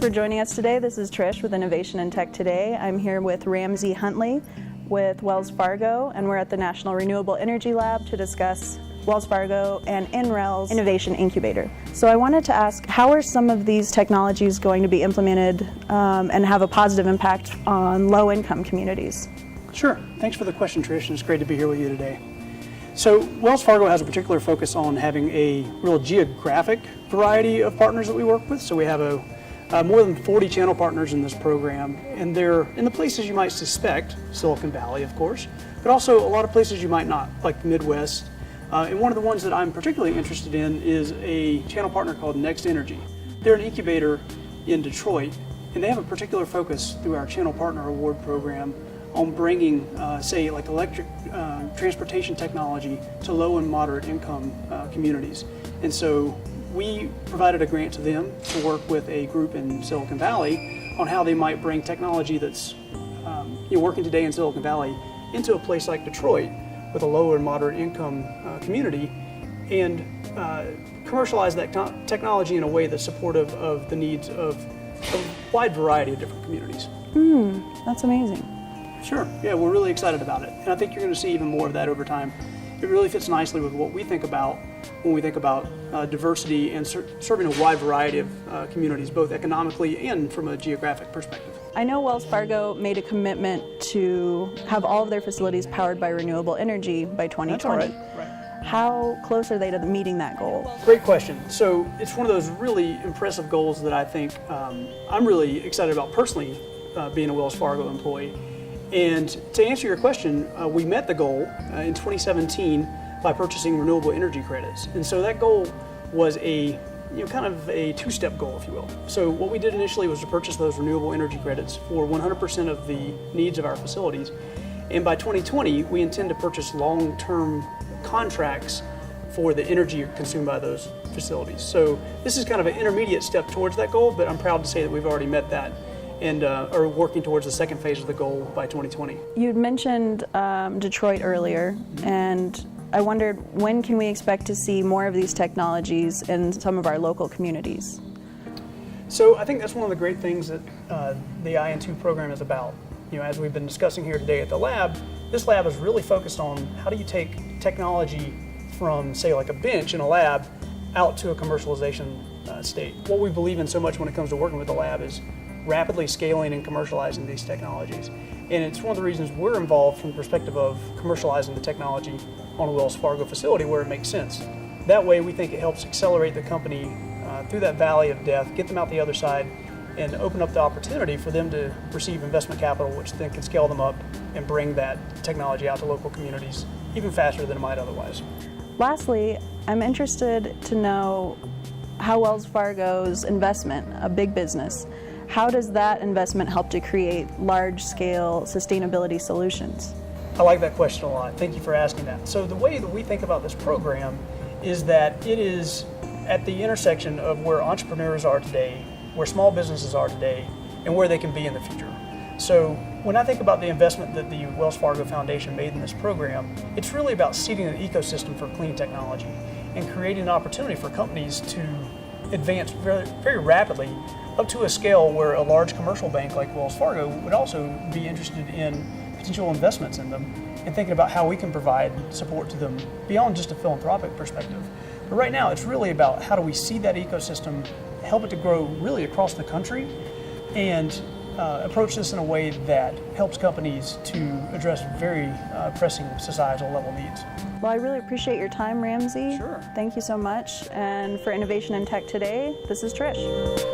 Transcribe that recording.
for joining us today. This is Trish with Innovation in Tech Today. I'm here with Ramsay Huntley with Wells Fargo, and we're at the National Renewable Energy Lab to discuss Wells Fargo and NREL's Innovation Incubator. So I wanted to ask, how are some of these technologies going to be implemented and have a positive impact on low-income communities? Sure. Thanks for the question, Trish, and it's great to be here with you today. So Wells Fargo has a particular focus on having a real geographic variety of partners that we work with. So we have more than 40 channel partners in this program, and they're in the places you might suspect, Silicon Valley, of course, but also a lot of places you might not, like the Midwest. And one of the ones that I'm particularly interested in is a channel partner called Next Energy. They're an incubator in Detroit, and they have a particular focus through our Channel Partner Award program on bringing, say, like electric transportation technology to low and moderate income communities. And so we provided a grant to them to work with a group in Silicon Valley on how they might bring technology that's working today in Silicon Valley into a place like Detroit with a low and moderate income community, and commercialize that technology in a way that's supportive of the needs of a wide variety of different communities. That's amazing. Sure, yeah, we're really excited about it. And I think you're going to see even more of that over time. It really fits nicely with what we think about when we think about diversity and serving a wide variety of communities, both economically and from a geographic perspective. I know Wells Fargo made a commitment to have all of their facilities powered by renewable energy by 2020. That's all right. How close are they to meeting that goal? Great question. So it's one of those really impressive goals that I think I'm really excited about personally, being a Wells Fargo employee. And to answer your question, we met the goal in 2017 by purchasing renewable energy credits. And so that goal was kind of a two-step goal, if you will. So what we did initially was to purchase those renewable energy credits for 100% of the needs of our facilities. And by 2020, we intend to purchase long-term contracts for the energy consumed by those facilities. So this is kind of an intermediate step towards that goal, but I'm proud to say that we've already met that and are working towards the second phase of the goal by 2020. You'd mentioned Detroit earlier, and I wondered, when can we expect to see more of these technologies in some of our local communities? So I think that's one of the great things that the IN² program is about. As we've been discussing here today at the lab, this lab is really focused on how do you take technology from, say, like a bench in a lab out to a commercialization state. What we believe in so much when it comes to working with the lab is rapidly scaling and commercializing these technologies. And it's one of the reasons we're involved from the perspective of commercializing the technology on a Wells Fargo facility where it makes sense. That way we think it helps accelerate the company through that valley of death, get them out the other side, and open up the opportunity for them to receive investment capital, which then can scale them up and bring that technology out to local communities even faster than it might otherwise. Lastly, I'm interested to know how Wells Fargo's investment, a big business, how does that investment help to create large-scale sustainability solutions? I like that question a lot. Thank you for asking that. So the way that we think about this program is that it is at the intersection of where entrepreneurs are today, where small businesses are today, and where they can be in the future. So when I think about the investment that the Wells Fargo Foundation made in this program, it's really about seeding an ecosystem for clean technology and creating an opportunity for companies to advance very, very rapidly up to a scale where a large commercial bank like Wells Fargo would also be interested in potential investments in them and thinking about how we can provide support to them beyond just a philanthropic perspective. But right now, it's really about how do we seed that ecosystem, help it to grow really across the country, and approach this in a way that helps companies to address very pressing societal level needs. Well, I really appreciate your time, Ramsay. Sure. Thank you so much. And for Innovation in Tech Today, this is Trish.